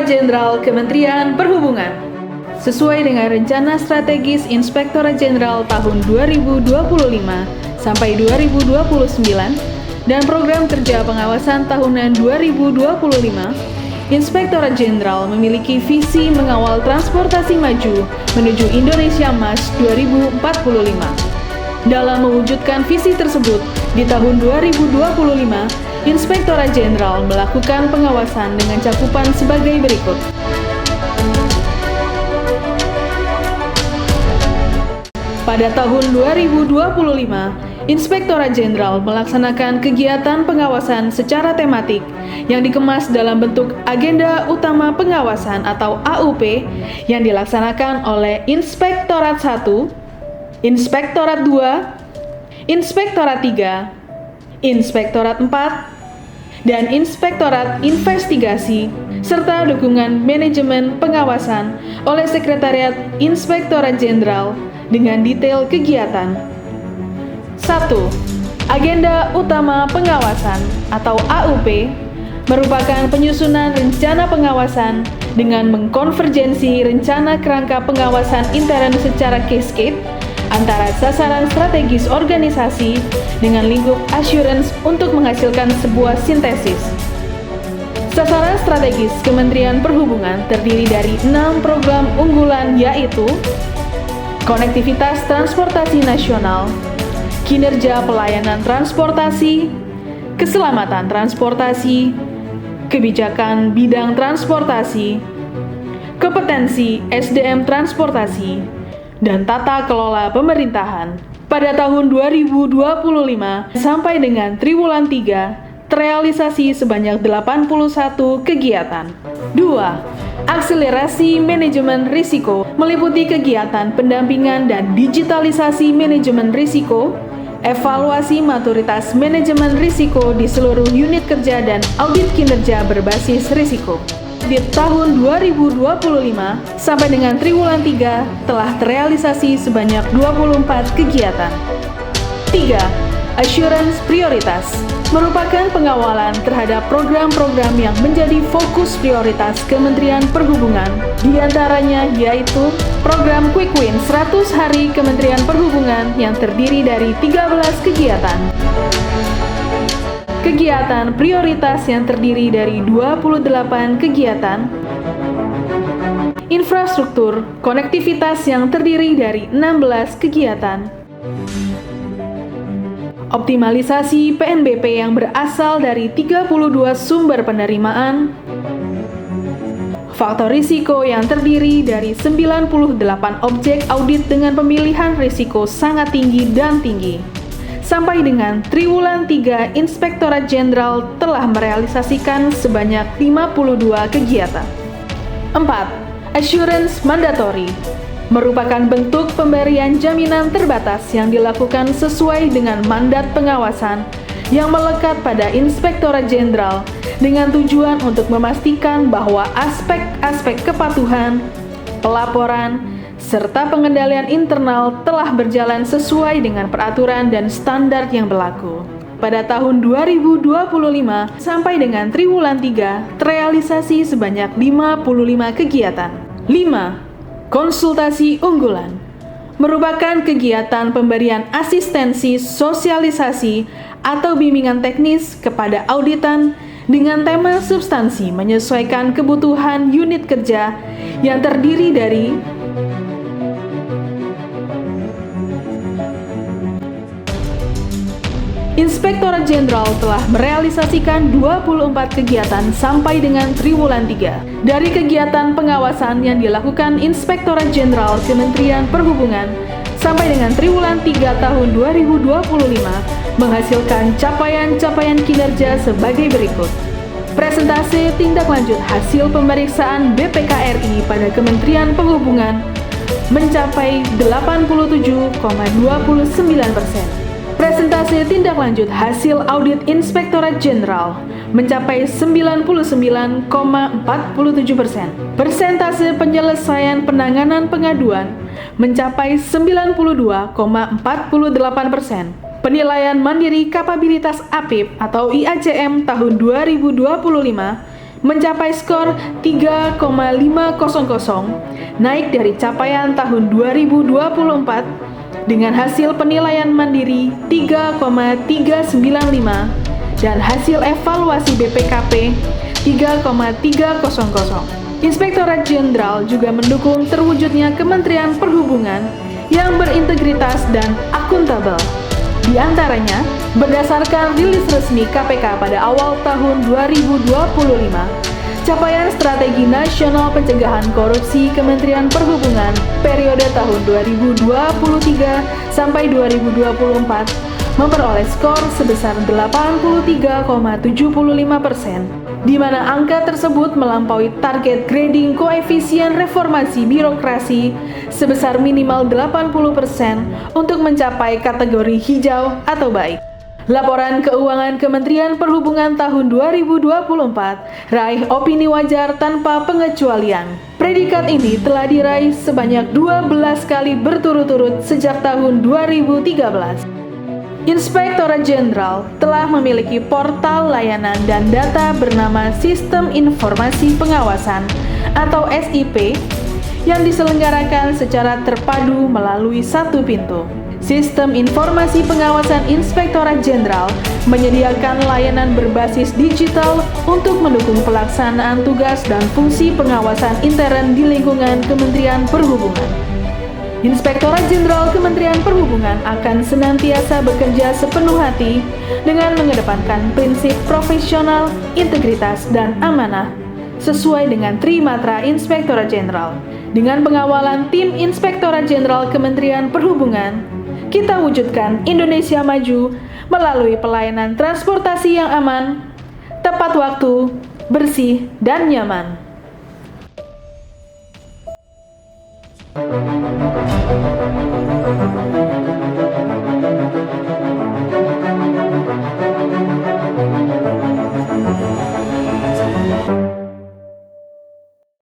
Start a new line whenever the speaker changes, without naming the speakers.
Jenderal Kementerian Perhubungan. Sesuai dengan Rencana Strategis Inspektorat Jenderal tahun 2025 sampai 2029 dan Program Kerja Pengawasan tahunan 2025, Inspektorat Jenderal memiliki visi mengawal transportasi maju menuju Indonesia Emas 2045. Dalam mewujudkan visi tersebut, di tahun 2025, Inspektorat Jenderal melakukan pengawasan dengan cakupan sebagai berikut. Pada tahun 2025, Inspektorat Jenderal melaksanakan kegiatan pengawasan secara tematik yang dikemas dalam bentuk Agenda Utama Pengawasan atau AUP yang dilaksanakan oleh Inspektorat 1, Inspektorat 2, Inspektorat 3, Inspektorat 4, dan Inspektorat Investigasi, serta dukungan manajemen pengawasan oleh Sekretariat Inspektorat Jenderal dengan detail kegiatan. 1. Agenda Utama Pengawasan atau AUP merupakan penyusunan rencana pengawasan dengan mengkonvergensi rencana kerangka pengawasan intern secara cascade antara sasaran strategis organisasi dengan lingkup assurance untuk menghasilkan sebuah sintesis. Sasaran strategis Kementerian Perhubungan terdiri dari 6 program unggulan, yaitu konektivitas transportasi nasional, kinerja pelayanan transportasi, keselamatan transportasi, kebijakan bidang transportasi, kompetensi SDM transportasi, dan tata kelola pemerintahan. Pada tahun 2025 sampai dengan triwulan 3, terrealisasi sebanyak 81 kegiatan. 2. Akselerasi manajemen risiko meliputi kegiatan pendampingan dan digitalisasi manajemen risiko, evaluasi maturitas manajemen risiko di seluruh unit kerja dan audit kinerja berbasis risiko. Di tahun 2025 sampai dengan triwulan 3 telah terrealisasi sebanyak 24 kegiatan. 3. Assurance prioritas merupakan pengawalan terhadap program-program yang menjadi fokus prioritas Kementerian Perhubungan, diantaranya yaitu program Quick Win 100 Hari Kementerian Perhubungan yang terdiri dari 13 kegiatan. Kegiatan prioritas yang terdiri dari 28 kegiatan. Infrastruktur konektivitas yang terdiri dari 16 kegiatan. Optimalisasi PNBP yang berasal dari 32 sumber penerimaan. Faktor risiko yang terdiri dari 98 objek audit dengan pemilihan risiko sangat tinggi dan tinggi. Sampai dengan triwulan 3, Inspektorat Jenderal telah merealisasikan sebanyak 52 kegiatan. 4. Assurance mandatory merupakan bentuk pemberian jaminan terbatas yang dilakukan sesuai dengan mandat pengawasan yang melekat pada Inspektorat Jenderal dengan tujuan untuk memastikan bahwa aspek-aspek kepatuhan, pelaporan, serta pengendalian internal telah berjalan sesuai dengan peraturan dan standar yang berlaku. Pada tahun 2025 sampai dengan triwulan 3, terrealisasi sebanyak 55 kegiatan. 5. Konsultasi unggulan merupakan kegiatan pemberian asistensi sosialisasi atau bimbingan teknis kepada auditan dengan tema substansi menyesuaikan kebutuhan unit kerja yang terdiri dari Inspektorat Jenderal telah merealisasikan 24 kegiatan sampai dengan triwulan 3. Dari kegiatan pengawasan yang dilakukan Inspektorat Jenderal Kementerian Perhubungan sampai dengan triwulan 3 tahun 2025 menghasilkan capaian-capaian kinerja sebagai berikut. Presentase tindak lanjut hasil pemeriksaan BPKRI pada Kementerian Perhubungan mencapai 87,29%. Presentase tindak lanjut hasil audit Inspektorat Jenderal mencapai 99,47%. Persentase penyelesaian penanganan pengaduan mencapai 92,48%. Penilaian mandiri kapabilitas APIP atau IACM tahun 2025 mencapai skor 3,500, naik dari capaian tahun 2024 dengan hasil penilaian mandiri 3,395 dan hasil evaluasi BPKP 3,300. Inspektorat Jenderal juga mendukung terwujudnya Kementerian Perhubungan yang berintegritas dan akuntabel. Di antaranya, berdasarkan rilis resmi KPK pada awal tahun 2025, capaian Strategi Nasional Pencegahan Korupsi Kementerian Perhubungan periode tahun 2023 sampai 2024 memperoleh skor sebesar 83,75%, di mana angka tersebut melampaui target grading koefisien reformasi birokrasi sebesar minimal 80% untuk mencapai kategori hijau atau baik. Laporan Keuangan Kementerian Perhubungan tahun 2024 raih opini wajar tanpa pengecualian. Predikat ini telah diraih sebanyak 12 kali berturut-turut sejak tahun 2013. Inspektorat Jenderal telah memiliki portal layanan dan data bernama Sistem Informasi Pengawasan atau SIP yang diselenggarakan secara terpadu melalui satu pintu. Sistem Informasi Pengawasan Inspektorat Jenderal menyediakan layanan berbasis digital untuk mendukung pelaksanaan tugas dan fungsi pengawasan intern di lingkungan Kementerian Perhubungan. Inspektorat Jenderal Kementerian Perhubungan akan senantiasa bekerja sepenuh hati dengan mengedepankan prinsip profesional, integritas, dan amanah sesuai dengan Trimatra Inspektorat Jenderal. Dengan pengawalan tim Inspektorat Jenderal Kementerian Perhubungan, kita wujudkan Indonesia maju melalui pelayanan transportasi yang aman, tepat waktu, bersih, dan nyaman.